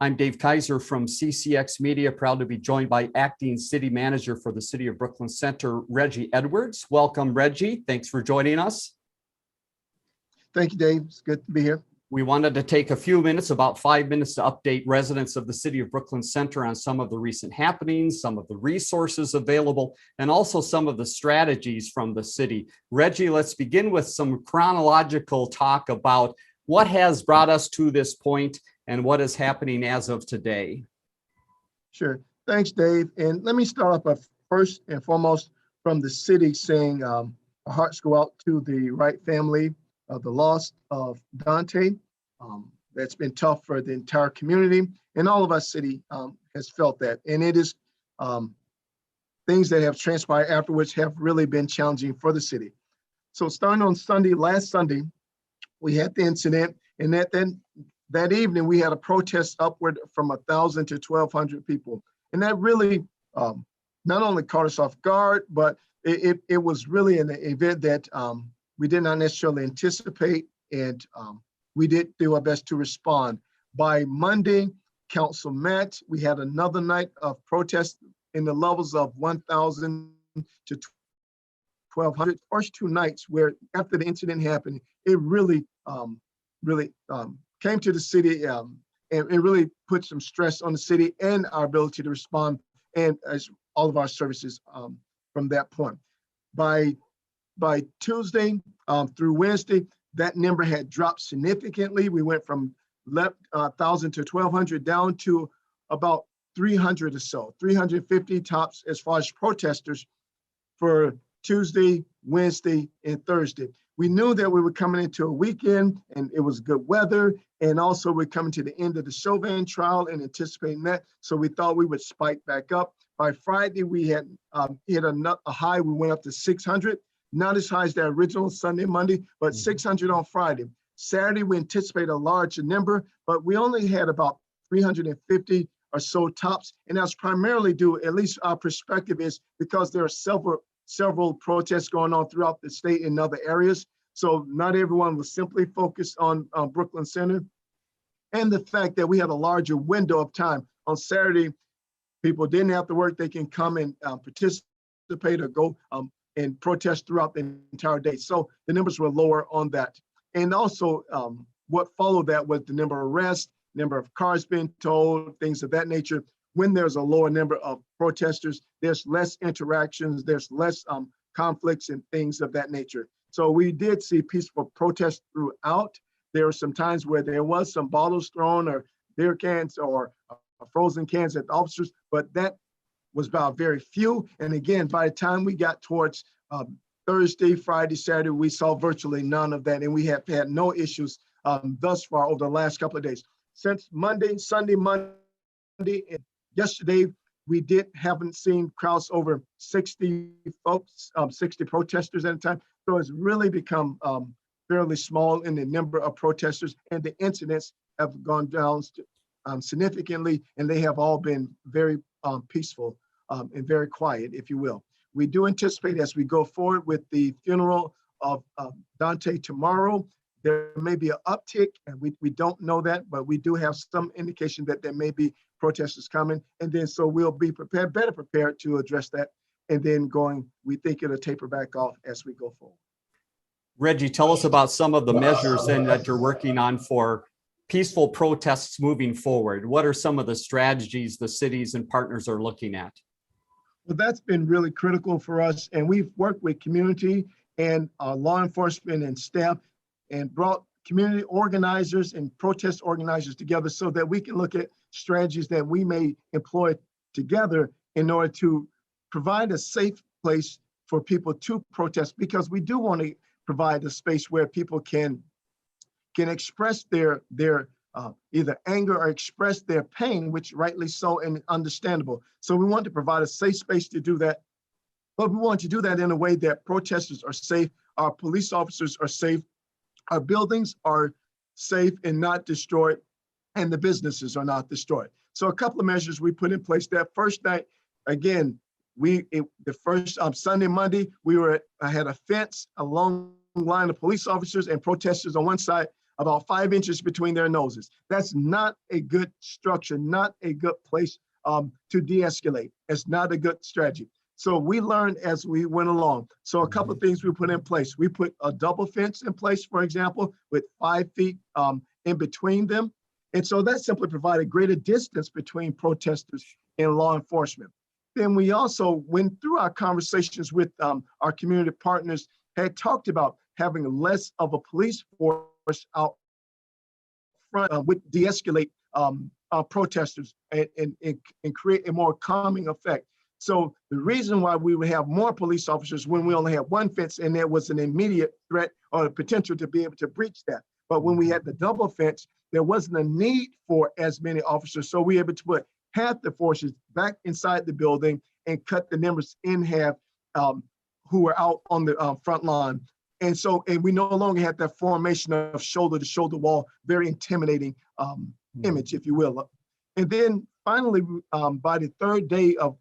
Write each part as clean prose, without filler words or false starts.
I'm Dave Kaiser from CCX Media, proud to be joined by Acting City Manager for the City of Brooklyn Center, Reggie Edwards. Welcome, Reggie. Thanks for joining us. Thank you, Dave. It's good to be here. We wanted to take a few minutes, about 5 minutes, to update residents of the City of Brooklyn Center on some of the recent happenings, some of the resources available, and also some of the strategies from the city. Reggie, let's begin with some chronological talk about what has brought us to this point and what is happening as of today. Sure. Thanks, Dave. And let me start off first and foremost from the city saying our hearts go out to the Wright family of the loss of Dante. That's been tough for the entire community, and all of our city has felt that. And it is things that have transpired afterwards have really been challenging for the city. So starting on Sunday, last Sunday, we had the incident, and that evening we had a protest upward from 1,000 to 1,200 people. And that really not only caught us off guard, but it was really an event that we did not necessarily anticipate, and we did do our best to respond. By Monday, council met. We had another night of protest in the levels of 1,000 to 1,200. First two nights where after the incident happened, it really came to the city and it really put some stress on the city and our ability to respond, and as all of our services from that point. By Tuesday through Wednesday, that number had dropped significantly. We went from 1,000 to 1,200 down to about 300 or so, 350 tops as far as protesters for Tuesday, Wednesday, and Thursday. We knew that we were coming into a weekend and it was good weather, and also we're coming to the end of the Chauvin trial and anticipating that. So we thought we would spike back up. By Friday, we had hit a high. We went up to 600. Not as high as the original Sunday, Monday, but 600 on Friday. Saturday, we anticipate a larger number, but we only had about 350 or so tops. And that's primarily due, at least our perspective is, because there are several protests going on throughout the state in other areas. So not everyone was simply focused on Brooklyn Center. And the fact that we had a larger window of time. On Saturday, people didn't have to work. They can come and participate or go and protest throughout the entire day. So the numbers were lower on that. And also what followed that was the number of arrests, number of cars being towed, things of that nature. When there's a lower number of protesters, there's less interactions, there's less conflicts and things of that nature. So we did see peaceful protests throughout. There were some times where there was some bottles thrown or beer cans or frozen cans at the officers, but that was about very few. And again, by the time we got towards Thursday, Friday, Saturday, we saw virtually none of that. And we have had no issues thus far over the last couple of days. Since Sunday, Monday, and yesterday, we haven't seen crowds over 60 folks, 60 protesters at a time. So it's really become fairly small in the number of protesters, and the incidents have gone down significantly, and they have all been very peaceful and very quiet, if you will. We do anticipate as we go forward with the funeral of Dante tomorrow, there may be an uptick, and we don't know that, but we do have some indication that there may be protesters coming. And then so we'll be better prepared to address that. And then we think it'll taper back off as we go forward. Reggie, tell us about some of the measures then that you're working on for peaceful protests moving forward. What are some of the strategies the cities and partners are looking at? Well, that's been really critical for us. And we've worked with community and law enforcement and staff and brought community organizers and protest organizers together so that we can look at strategies that we may employ together in order to provide a safe place for people to protest, because we do want to provide a space where people can express their either anger or express their pain, which rightly so and understandable. So we want to provide a safe space to do that, but we want to do that in a way that protesters are safe, our police officers are safe, our buildings are safe and not destroyed, and the businesses are not destroyed. So a couple of measures we put in place. That first night, again, the first Sunday, Monday, I had a fence, a long line of police officers and protesters on one side, about 5 inches between their noses. That's not a good structure, not a good place to de-escalate. It's not a good strategy. So we learned as we went along. So a couple of things we put in place. We put a double fence in place, for example, with 5 feet in between them. And so that simply provided greater distance between protesters and law enforcement. Then we also went through our conversations with our community partners, had talked about having less of a police force out front would de-escalate protesters and create a more calming effect. So the reason why we would have more police officers when we only had one fence and there was an immediate threat or the potential to be able to breach that. But when we had the double fence, there wasn't a need for as many officers. So we were able to put half the forces back inside the building and cut the numbers in half who were out on the front line. And so, and we no longer had that formation of shoulder to shoulder wall, very intimidating image, if you will. And then finally, by the third day of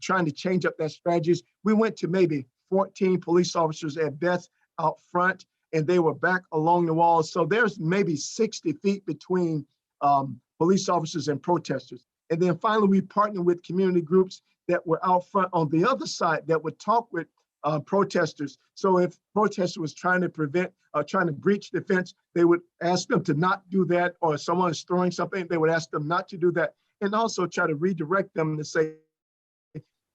trying to change up that strategies, we went to maybe 14 police officers at best out front, and they were back along the walls. So there's maybe 60 feet between police officers and protesters. And then finally, we partnered with community groups that were out front on the other side that would talk with protesters. So if protesters was trying to prevent, trying to breach the fence, they would ask them to not do that, or if someone is throwing something, they would ask them not to do that, and also try to redirect them to say,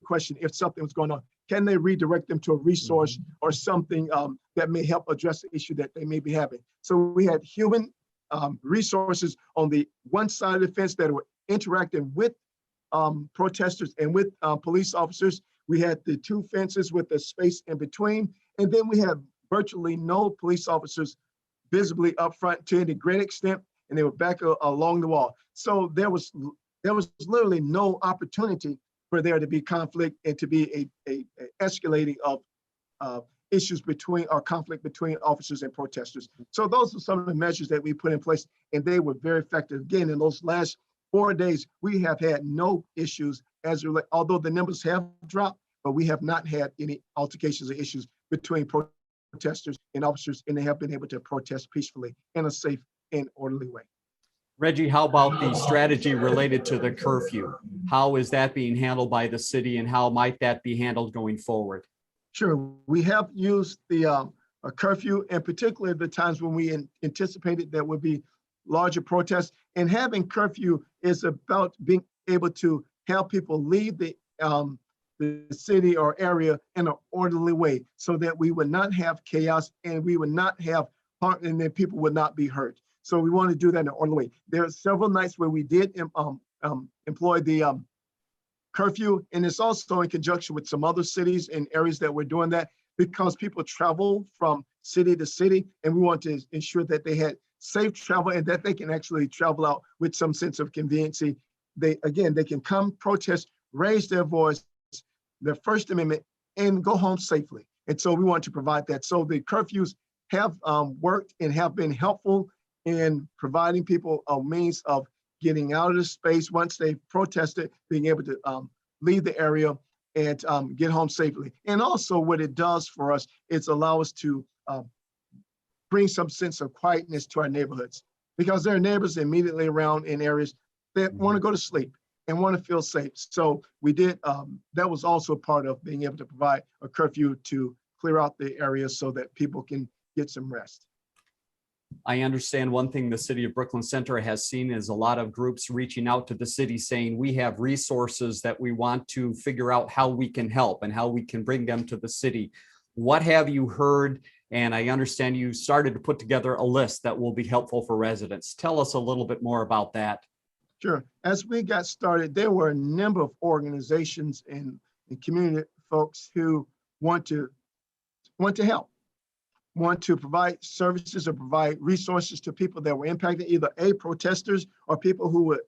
question, if something was going on, can they redirect them to a resource or something that may help address the issue that they may be having? So we had human resources on the one side of the fence that were interacting with protesters and with police officers. We had the two fences with the space in between, and then we had virtually no police officers visibly up front to any great extent, and they were back along the wall. So there was literally no opportunity for there to be conflict and to be a escalating of issues between, or conflict between officers and protesters. So those are some of the measures that we put in place, and they were very effective. Again, in those last 4 days, we have had no issues as relate, although the numbers have dropped, but we have not had any altercations or issues between protesters and officers, and they have been able to protest peacefully in a safe and orderly way. Reggie, how about the strategy related to the curfew? How is that being handled by the city, and how might that be handled going forward? Sure, we have used the curfew, and particularly the times when we anticipated there would be larger protests. And having curfew is about being able to help people leave the city or area in an orderly way, so that we would not have chaos and we would not have harm, and then people would not be hurt. So we want to do that in an orderly way. There are several nights where we did employ the curfew, and it's also in conjunction with some other cities and areas that we're doing that, because people travel from city to city, and we want to ensure that they had safe travel and that they can actually travel out with some sense of conveniency. They can come, protest, raise their voice, their First Amendment, and go home safely. And so we want to provide that. So the curfews have worked and have been helpful in providing people a means of getting out of the space once they've protested, being able to leave the area and get home safely. And also what it does for us is allow us to bring some sense of quietness to our neighborhoods, because there are neighbors immediately around in areas that want to go to sleep and want to feel safe. So we did, that was also part of being able to provide a curfew to clear out the areas so that people can get some rest. I understand one thing the City of Brooklyn Center has seen is a lot of groups reaching out to the city saying, we have resources that we want to figure out how we can help and how we can bring them to the city. What have you heard? And I understand you started to put together a list that will be helpful for residents. Tell us a little bit more about that. Sure. As we got started, there were a number of organizations and community folks who want to help, want to provide services or provide resources to people that were impacted, either protesters or people who were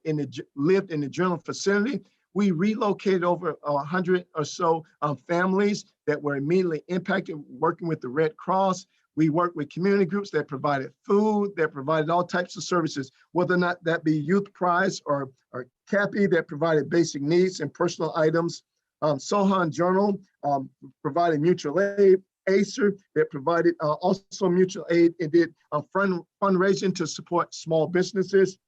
lived in the general vicinity. We relocated over 100 or so families that were immediately impacted, working with the Red Cross. We worked with community groups that provided food, that provided all types of services, whether or not that be Youth Prize or CAPI that provided basic needs and personal items. Sohan Journal provided mutual aid. Acer that provided also mutual aid and did fundraising to support small businesses.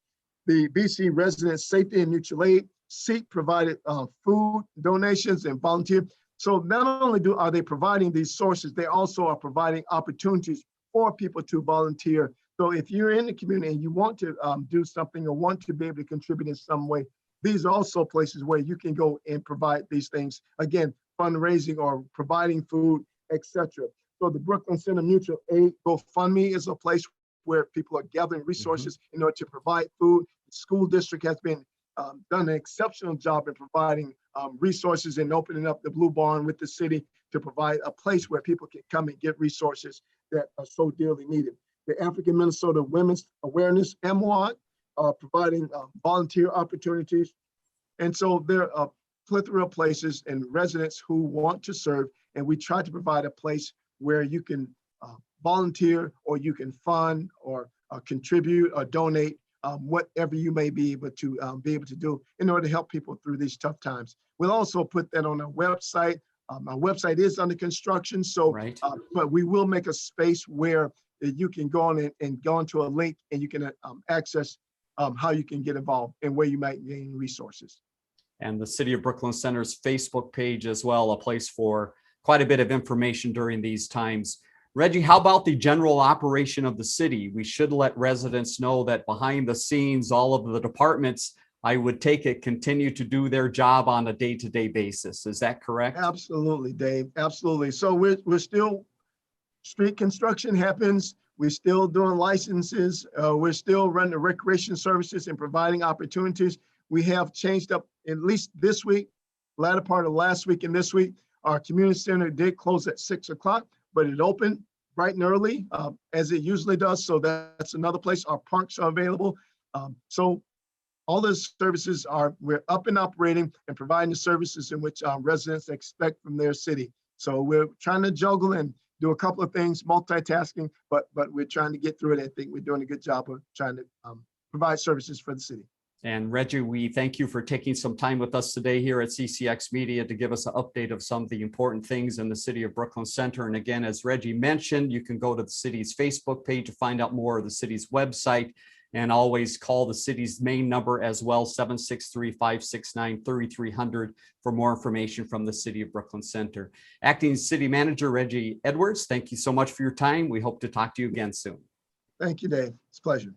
The BC Resident Safety and Mutual Aid, SEEK, provided food donations and volunteer. So not only are they providing these sources, they also are providing opportunities for people to volunteer. So if you're in the community and you want to do something or want to be able to contribute in some way, these are also places where you can go and provide these things. Again, fundraising or providing food, etc. So the Brooklyn Center Mutual Aid GoFundMe is a place where people are gathering resources in order to provide food. The school district has been done an exceptional job in providing resources and opening up the Blue Barn with the city to provide a place where people can come and get resources that are so dearly needed. The African Minnesota Women's Awareness, MWAD, providing volunteer opportunities. And so there are a plethora of places and residents who want to serve, and we try to provide a place where you can volunteer or you can fund or contribute or donate whatever you may be able to do in order to help people through these tough times. We'll also put that on our website. Our website is under construction, so but we will make a space where you can go on and go into a link and you can access how you can get involved and where you might gain resources. And the City of Brooklyn Center's Facebook page as well, a place for quite a bit of information during these times. Reggie, how about the general operation of the city? We should let residents know that behind the scenes, all of the departments, I would take it, continue to do their job on a day-to-day basis. Is that correct? Absolutely, Dave. Absolutely. So we're still, street construction happens. We're still doing licenses. We're still running the recreation services and providing opportunities. We have changed up, at least this week, latter part of last week and this week, our community center did close at 6 o'clock, but it opened bright and early as it usually does. So that's another place. Our parks are available. So all those services we're up and operating and providing the services in which residents expect from their city. So we're trying to juggle and do a couple of things, multitasking, but we're trying to get through it. I think we're doing a good job of trying to provide services for the city. And Reggie, we thank you for taking some time with us today here at CCX Media to give us an update of some of the important things in the City of Brooklyn Center. And again, as Reggie mentioned, you can go to the city's Facebook page to find out more of the city's website, and always call the city's main number as well, 763-569-3300 for more information from the City of Brooklyn Center. Acting City Manager Reggie Edwards, thank you so much for your time. We hope to talk to you again soon. Thank you, Dave. It's a pleasure.